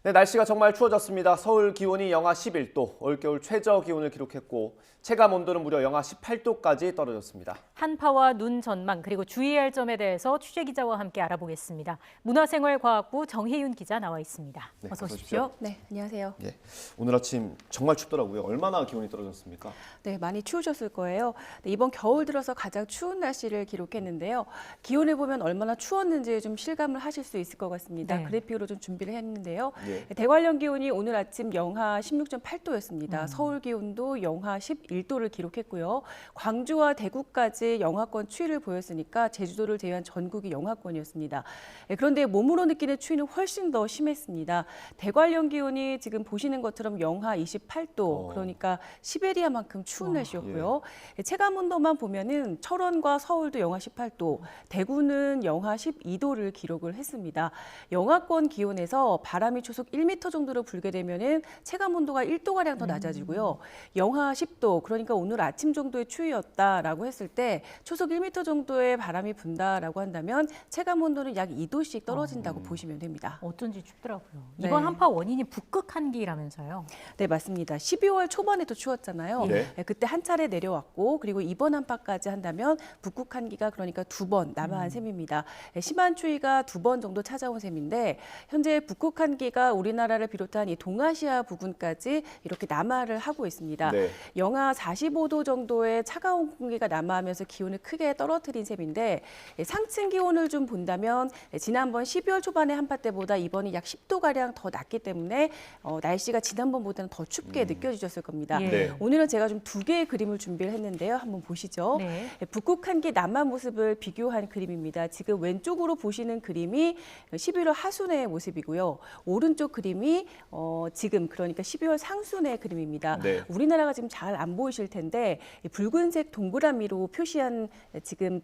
네, 날씨가 정말 추워졌습니다. 서울 기온이 영하 11도, 올겨울 최저 기온을 기록했고 체감 온도는 무려 영하 18도까지 떨어졌습니다. 한파와 눈 전망 그리고 주의해야 할 점에 대해서 취재기자와 함께 알아보겠습니다. 문화생활과학부 정혜윤 기자 나와 있습니다. 네, 어서 오십시오. 네, 안녕하세요. 예, 오늘 아침 정말 춥더라고요. 얼마나 기온이 떨어졌습니까? 네, 많이 추우셨을 거예요. 네, 이번 겨울 들어서 가장 추운 날씨를 기록했는데요. 기온을 보면 얼마나 추웠는지 좀 실감을 하실 수 있을 것 같습니다. 네. 그래픽으로 좀 준비를 했는데요. 예. 대관령 기온이 오늘 아침 영하 16.8도였습니다. 서울 기온도 영하 11도를 기록했고요. 광주와 대구까지 영하권 추위를 보였으니까 제주도를 제외한 전국이 영하권이었습니다. 그런데 몸으로 느끼는 추위는 훨씬 더 심했습니다. 대관령 기온이 지금 보시는 것처럼 영하 28도, 그러니까 시베리아만큼 추운 날씨였고요. 체감 온도만 보면은 철원과 서울도 영하 18도, 대구는 영하 12도를 기록을 했습니다. 영하권 기온에서 바람이 초속 1m 정도로 불게 되면은 체감 온도가 1도가량 더 낮아지고요. 영하 10도, 그러니까 오늘 아침 정도의 추위였다라고 했을 때 초속 1m 정도의 바람이 분다라고 한다면 체감 온도는 약 2도씩 떨어진다고 보시면 됩니다. 어쩐지 춥더라고요. 네. 이번 한파 원인이 북극 한기라면서요. 네, 맞습니다. 12월 초반에도 추웠잖아요. 네. 그때 한 차례 내려왔고 그리고 이번 한파까지 한다면 북극 한기가 그러니까 2번 남아한 셈입니다. 심한 추위가 2번 정도 찾아온 셈인데 현재 북극 한기가 우리나라를 비롯한 이 동아시아 부근까지 이렇게 남하를 하고 있습니다. 네. 영하 45도 정도의 차가운 공기가 남하하면서 기온을 크게 떨어뜨린 셈인데 상층 기온을 좀 본다면 지난번 12월 초반의 한파 때보다 이번이 약 10도가량 더 낮기 때문에 날씨가 지난번보다는 더 춥게 느껴지셨을 겁니다. 예. 네. 오늘은 제가 좀 2개의 그림을 준비를 했는데요. 한번 보시죠. 네. 북극 한기 남한 모습을 비교한 그림입니다. 지금 왼쪽으로 보시는 그림이 11월 하순의 모습이고요. 오른쪽 그림이 지금 그러니까 12월 상순의 그림입니다. 네. 우리나라가 지금 잘 안 보이실 텐데 이 붉은색 동그라미로 표시한 지금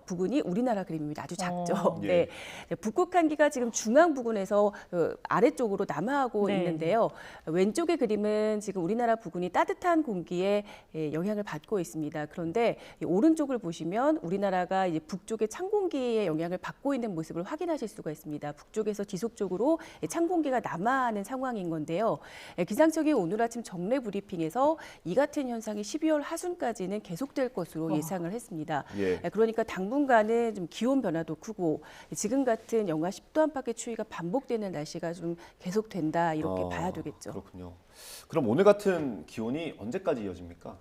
부근이 우리나라 그림입니다. 아주 작죠. 예. 네. 북극 한기가 지금 중앙 부근에서 아래쪽으로 남하하고 네. 있는데요. 왼쪽의 그림은 지금 우리나라 부근이 따뜻한 공기에 영향을 받고 있습니다. 그런데 이 오른쪽을 보시면 우리나라가 이제 북쪽의 찬 공기의 영향을 받고 있는 모습을 확인하실 수가 있습니다. 북쪽에서 지속적으로 찬 공기가 남하하는 상황인 건데요. 기상청이 오늘 아침 정례 브리핑에서 이 같은 현상이 12월 하순까지는 계속될 것으로 예상을 했습니다. 예. 그러니까 당분간은 좀 기온 변화도 크고 지금 같은 영하 10도 안팎의 추위가 반복되는 날씨가 좀 계속된다 이렇게 봐야 되겠죠. 그렇군요. 그럼 오늘 같은 기온이 언제까지 이어집니까?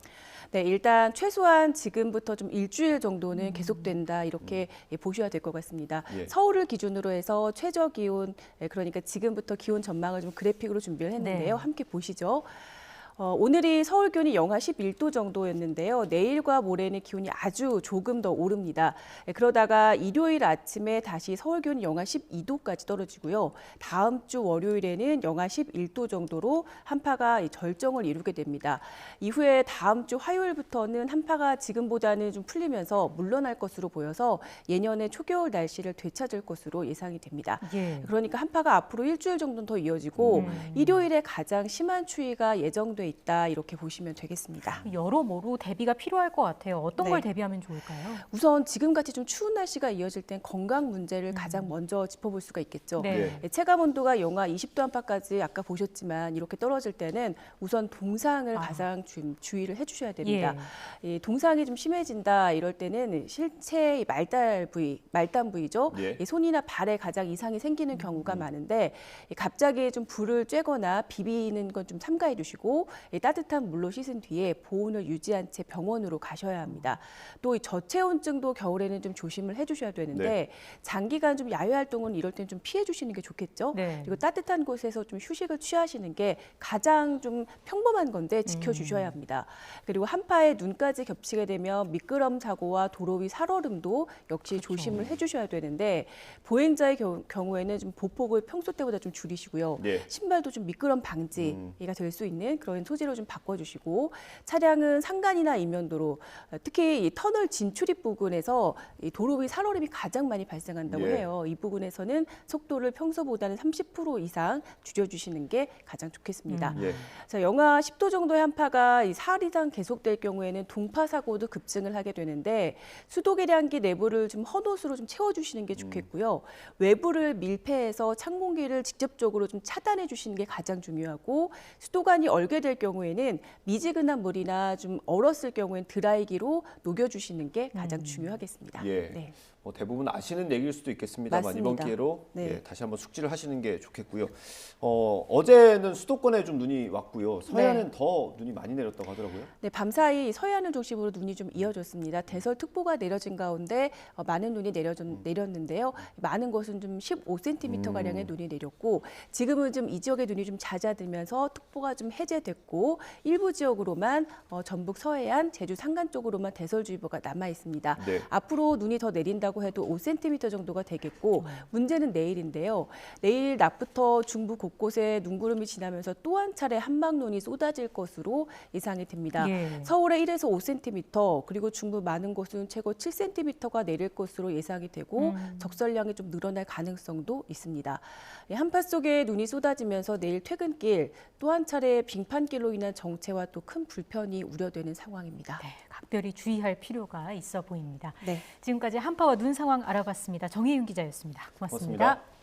네, 일단 최소한 지금부터 좀 일주일 정도는 계속된다 이렇게 보셔야 될 것 같습니다. 예. 서울을 기준으로 해서 최저 기온, 그러니까 지금부터 기온 전망을 좀 그래픽으로 준비를 했는데요. 네. 함께 보시죠. 오늘이 서울 기온이 영하 11도 정도였는데요. 내일과 모레는 기온이 아주 조금 더 오릅니다. 그러다가 일요일 아침에 다시 서울 기온이 영하 12도까지 떨어지고요. 다음 주 월요일에는 영하 11도 정도로 한파가 절정을 이루게 됩니다. 이후에 다음 주 화요일부터는 한파가 지금보다는 좀 풀리면서 물러날 것으로 보여서 예년의 초겨울 날씨를 되찾을 것으로 예상이 됩니다. 예. 그러니까 한파가 앞으로 일주일 정도는 더 이어지고 일요일에 가장 심한 추위가 예정돼 있다 이렇게 보시면 되겠습니다. 여러모로 대비가 필요할 것 같아요. 어떤 네. 걸 대비하면 좋을까요? 우선 지금같이 좀 추운 날씨가 이어질 땐 건강 문제를 가장 먼저 짚어볼 수가 있겠죠. 네. 체감 온도가 영하 20도 안팎까지 아까 보셨지만 이렇게 떨어질 때는 우선 동상을 가장 주의를 해주셔야 됩니다. 이 동상이 좀 심해진다 이럴 때는 실체의 말단 부위죠. 예. 이 손이나 발에 가장 이상이 생기는 경우가 많은데 갑자기 좀 불을 쬐거나 비비는 건 좀 삼가해 주시고 따뜻한 물로 씻은 뒤에 보온을 유지한 채 병원으로 가셔야 합니다. 또 이 저체온증도 겨울에는 좀 조심을 해주셔야 되는데 네. 장기간 좀 야외 활동은 이럴 때는 좀 피해 주시는 게 좋겠죠. 네. 그리고 따뜻한 곳에서 좀 휴식을 취하시는 게 가장 좀 평범한 건데 지켜주셔야 합니다. 그리고 한파에 눈까지 겹치게 되면 미끄럼 사고와 도로 위 살얼음도 역시 조심을 해주셔야 되는데 보행자의 경우에는 좀 보폭을 평소 때보다 좀 줄이시고요. 네. 신발도 좀 미끄럼 방지가 될 수 있는 그런 소재로 좀 바꿔주시고 차량은 상간이나 이면도로 특히 이 터널 진출입 부근에서 이 도로 위 살얼음이 가장 많이 발생한다고 예. 해요. 이 부분에서는 속도를 평소보다는 30% 이상 줄여주시는 게 가장 좋겠습니다. 예. 자, 영하 10도 정도의 한파가 이 사흘 이상 계속될 경우에는 동파 사고도 급증을 하게 되는데 수도 계량기 내부를 좀 헌옷으로 좀 채워주시는 게 좋겠고요. 외부를 밀폐해서 찬 공기를 직접적으로 좀 차단해 주시는 게 가장 중요하고 수도관이 얼게 될 경우에는 미지근한 물이나 좀 얼었을 경우에는 드라이기로 녹여주시는 게 가장 중요하겠습니다. 예. 네. 뭐 대부분 아시는 얘기일 수도 있겠습니다만 맞습니다. 이번 기회로 네. 예, 다시 한번 숙지를 하시는 게 좋겠고요. 어제는 수도권에 좀 눈이 왔고요. 서해안은 더 눈이 많이 내렸다고 하더라고요. 네, 밤사이 서해안을 중심으로 눈이 좀 이어졌습니다. 대설특보가 내려진 가운데 많은 눈이 내렸는데요. 많은 곳은 좀 15cm 가량의 눈이 내렸고 지금은 좀 이 지역의 눈이 좀 잦아들면서 특보가 좀 해제됐고 일부 지역으로만 전북 서해안, 제주 산간 쪽으로만 대설주의보가 남아 있습니다. 네. 앞으로 눈이 더 내린다고 해도 5cm 정도가 되겠고 문제는 내일인데요. 내일 낮부터 중부 곳곳에 눈구름이 지나면서 또 한 차례 한방눈이 쏟아질 것으로 예상이 됩니다. 예. 서울에 1에서 5cm 그리고 중부 많은 곳은 최고 7cm가 내릴 것으로 예상이 되고 적설량이 좀 늘어날 가능성도 있습니다. 한파 속에 눈이 쏟아지면서 내일 퇴근길 또 한 차례 빙판길로 인한 정체와 또 큰 불편이 우려되는 상황입니다. 네, 각별히 주의할 필요가 있어 보입니다. 네. 지금까지 한파와 눈 상황 알아봤습니다. 정혜윤 기자였습니다. 고맙습니다. 고맙습니다.